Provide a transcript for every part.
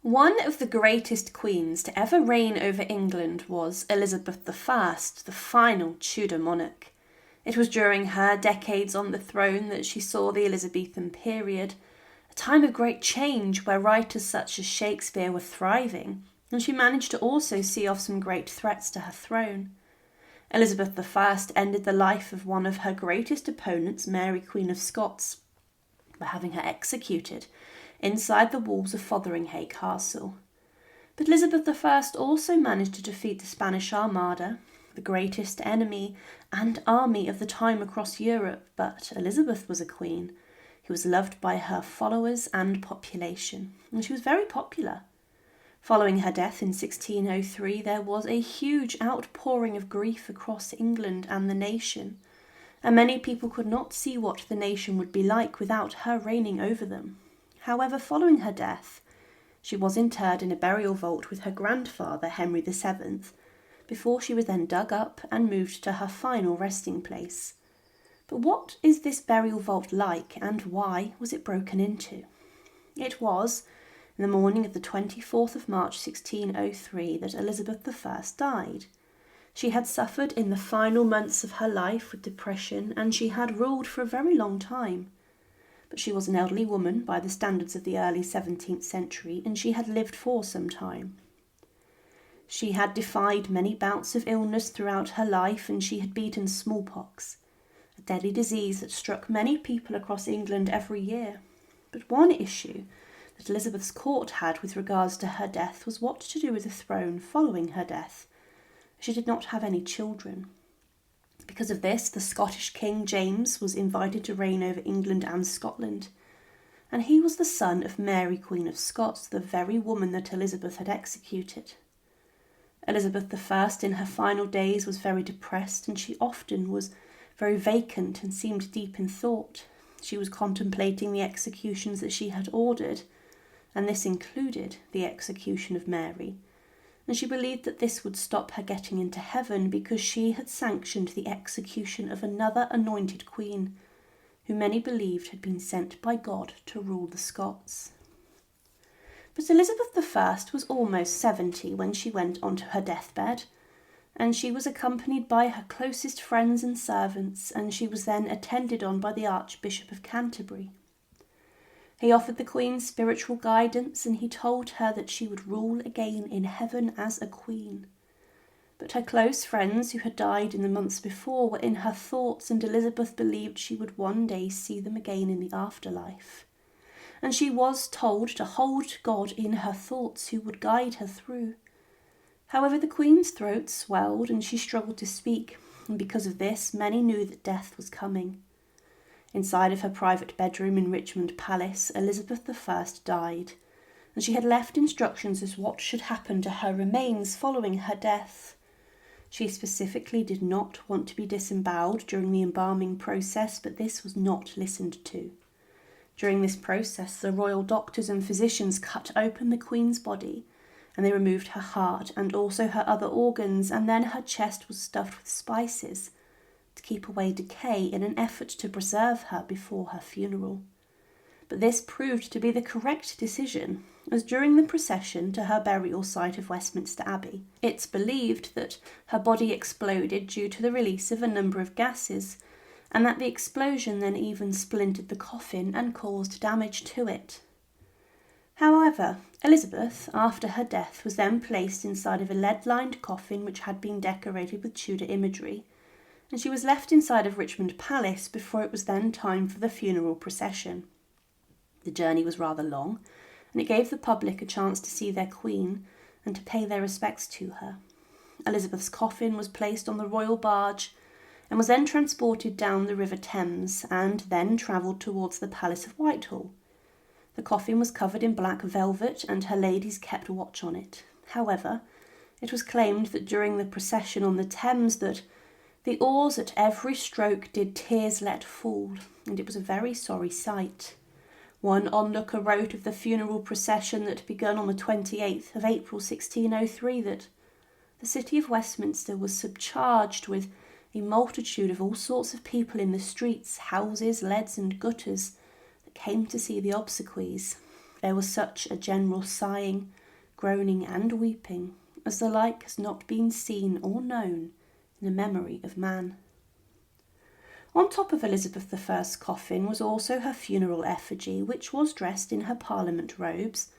One of the greatest queens to ever reign over England was Elizabeth I, the final Tudor monarch. It was during her decades on the throne that she saw the Elizabethan period, a time of great change where writers such as Shakespeare were thriving, and she managed to also see off some great threats to her throne. Elizabeth I ended the life of one of her greatest opponents, Mary Queen of Scots, by having her executed inside the walls of Fotheringhay Castle. But Elizabeth I also managed to defeat the Spanish Armada, the greatest enemy and army of the time across Europe, but Elizabeth was a queen who was loved by her followers and population, and she was very popular. Following her death in 1603, there was a huge outpouring of grief across England and the nation, and many people could not see what the nation would be like without her reigning over them. However, following her death, she was interred in a burial vault with her grandfather, Henry VII, before she was then dug up and moved to her final resting place. But what is this burial vault like, and why was it broken into? It was in the morning of the 24th of March 1603 that Elizabeth I died. She had suffered in the final months of her life with depression, and she had ruled for a very long time. But she was an elderly woman by the standards of the early 17th century, and she had lived for some time. She had defied many bouts of illness throughout her life, and she had beaten smallpox, a deadly disease that struck many people across England every year. But one issue that Elizabeth's court had with regards to her death was what to do with the throne following her death. She did not have any children. Because of this, the Scottish King James was invited to reign over England and Scotland, and he was the son of Mary Queen of Scots, the very woman that Elizabeth had executed. Elizabeth I in her final days was very depressed, and she often was very vacant and seemed deep in thought. She was contemplating the executions that she had ordered, and this included the execution of Mary, and she believed that this would stop her getting into heaven because she had sanctioned the execution of another anointed queen, who many believed had been sent by God to rule the Scots. But Elizabeth I was almost 70 when she went onto her deathbed, and she was accompanied by her closest friends and servants, and she was then attended on by the Archbishop of Canterbury. He offered the Queen spiritual guidance, and he told her that she would rule again in heaven as a queen. But her close friends who had died in the months before were in her thoughts, and Elizabeth believed she would one day see them again in the afterlife. And she was told to hold God in her thoughts, who would guide her through. However, the Queen's throat swelled and she struggled to speak, and because of this, many knew that death was coming. Inside of her private bedroom in Richmond Palace, Elizabeth I died, and she had left instructions as what should happen to her remains following her death. She specifically did not want to be disemboweled during the embalming process, but this was not listened to. During this process, the royal doctors and physicians cut open the Queen's body, and they removed her heart and also her other organs, and then her chest was stuffed with spices to keep away decay in an effort to preserve her before her funeral. But this proved to be the correct decision, as during the procession to her burial site of Westminster Abbey, it's believed that her body exploded due to the release of a number of gases, and that the explosion then even splintered the coffin and caused damage to it. However, Elizabeth, after her death, was then placed inside of a lead-lined coffin which had been decorated with Tudor imagery, and she was left inside of Richmond Palace before it was then time for the funeral procession. The journey was rather long, and it gave the public a chance to see their queen and to pay their respects to her. Elizabeth's coffin was placed on the royal barge and was then transported down the River Thames and then travelled towards the Palace of Whitehall. The coffin was covered in black velvet, and her ladies kept watch on it. However, it was claimed that during the procession on the Thames that the oars at every stroke did tears let fall, and it was a very sorry sight. One onlooker wrote of the funeral procession that begun on the 28th of April 1603 that the city of Westminster was subcharged with a multitude of all sorts of people in the streets, houses, leads and gutters that came to see the obsequies. there was such a general sighing, groaning, and weeping, as the like has not been seen or known in the memory of man. On top of Elizabeth I's coffin was also her funeral effigy, which was dressed in her Parliament robes,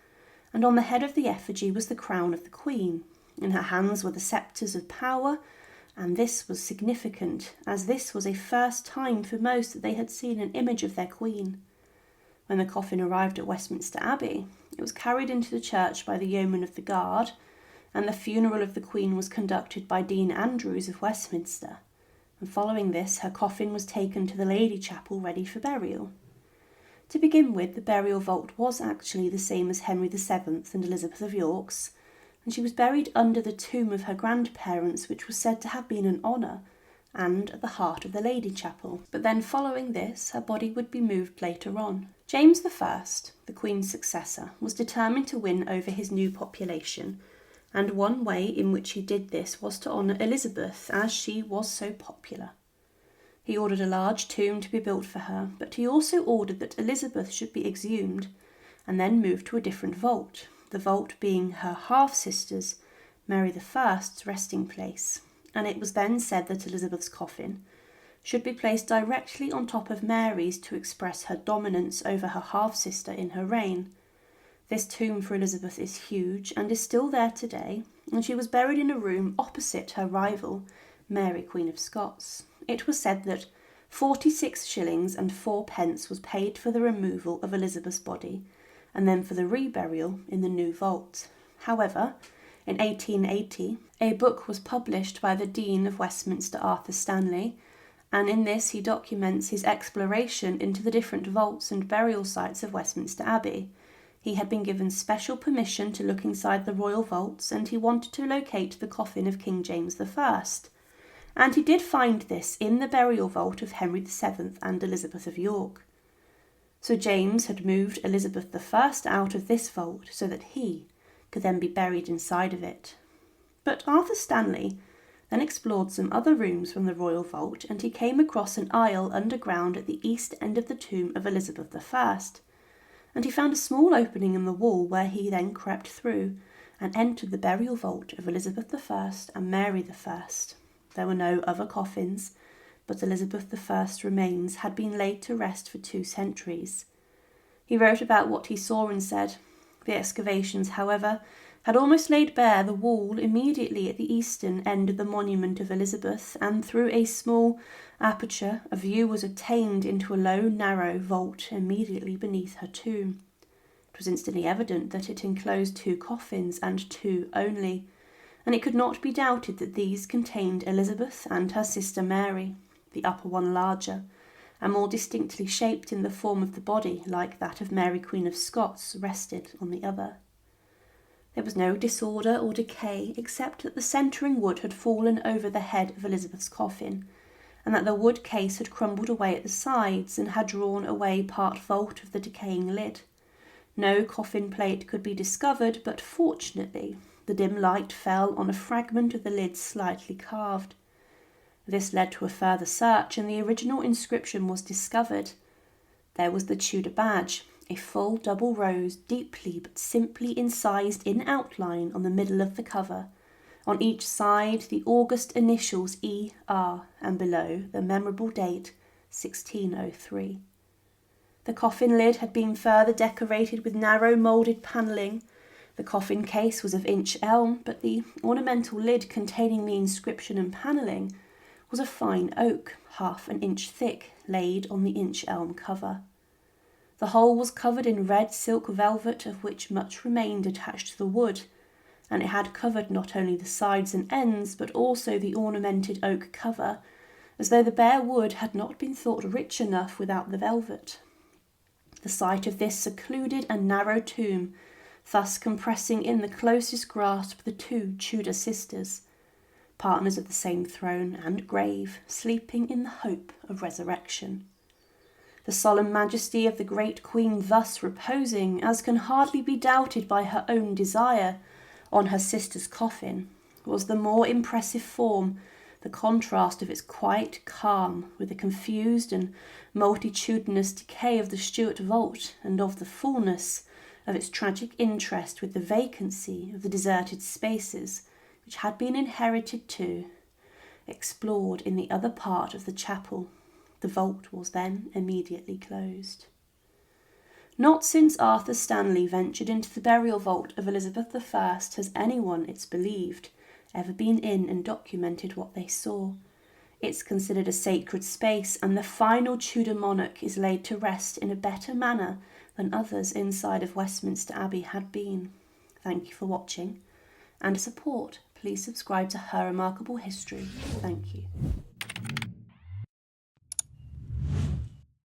and on the head of the effigy was the crown of the Queen. In her hands were the sceptres of power, and this was significant, as this was a first time for most that they had seen an image of their Queen. When the coffin arrived at Westminster Abbey, it was carried into the church by the yeomen of the guard, and the funeral of the Queen was conducted by Dean Andrews of Westminster, and following this her coffin was taken to the Lady Chapel ready for burial. To begin with, the burial vault was actually the same as Henry VII and Elizabeth of York's, and she was buried under the tomb of her grandparents, which was said to have been an honour, and at the heart of the Lady Chapel. But then following this, her body would be moved later on. James I, the Queen's successor, was determined to win over his new population, and one way in which he did this was to honour Elizabeth, as she was so popular. He ordered a large tomb to be built for her, but he also ordered that Elizabeth should be exhumed and then moved to a different vault, the vault being her half-sister's, Mary I's, resting place, and it was then said that Elizabeth's coffin should be placed directly on top of Mary's to express her dominance over her half-sister in her reign. This tomb for Elizabeth is huge and is still there today, and she was buried in a room opposite her rival, Mary Queen of Scots. It was said that 46 shillings and 4 pence was paid for the removal of Elizabeth's body, and then for the reburial in the new vault. However, in 1880, a book was published by the Dean of Westminster, Arthur Stanley, and in this he documents his exploration into the different vaults and burial sites of Westminster Abbey. He had been given special permission to look inside the royal vaults, and he wanted to locate the coffin of King James I. And he did find this in the burial vault of Henry VII and Elizabeth of York. So James had moved Elizabeth I out of this vault so that he could then be buried inside of it. But Arthur Stanley then explored some other rooms from the royal vault, and he came across an aisle underground at the east end of the tomb of Elizabeth I, and he found a small opening in the wall where he then crept through and entered the burial vault of Elizabeth I and Mary I. There were no other coffins, but Elizabeth I's remains had been laid to rest for 2 centuries. He wrote about what he saw and said, "The excavations, however, had almost laid bare the wall immediately at the eastern end of the monument of Elizabeth, and through a small aperture a view was obtained into a low, narrow vault immediately beneath her tomb. It was instantly evident that it enclosed 2 coffins, and 2 only, and it could not be doubted that these contained Elizabeth and her sister Mary, the upper one larger, and more distinctly shaped in the form of the body, like that of Mary Queen of Scots, rested on the other. There was no disorder or decay, except that the centering wood had fallen over the head of Elizabeth's coffin, and that the wood case had crumbled away at the sides and had drawn away part vault of the decaying lid. No coffin plate could be discovered, but fortunately the dim light fell on a fragment of the lid slightly carved. This led to a further search, and the original inscription was discovered. There was the Tudor badge, a full double rose, deeply but simply incised in outline on the middle of the cover. On each side the august initials E.R. and below the memorable date 1603. The coffin lid had been further decorated with narrow moulded panelling. The coffin case was of inch elm, but the ornamental lid containing the inscription and panelling was of fine oak, half an inch thick, laid on the inch elm cover. The whole was covered in red silk velvet, of which much remained attached to the wood, and it had covered not only the sides and ends, but also the ornamented oak cover, as though the bare wood had not been thought rich enough without the velvet. The sight of this secluded and narrow tomb, thus compressing in the closest grasp the 2 Tudor sisters, partners of the same throne and grave, sleeping in the hope of resurrection. The solemn majesty of the great Queen thus reposing, as can hardly be doubted by her own desire, on her sister's coffin, was the more impressive form the contrast of its quiet calm with the confused and multitudinous decay of the Stuart vault, and of the fullness of its tragic interest with the vacancy of the deserted spaces which had been inherited too, explored in the other part of the chapel. The vault was then immediately closed. Not since Arthur Stanley ventured into the burial vault of Elizabeth I has anyone, it's believed, ever been in and documented what they saw. It's considered a sacred space, and the final Tudor monarch is laid to rest in a better manner than others inside of Westminster Abbey had been. Thank you for watching, and to support, please subscribe to Her Remarkable History. Thank you.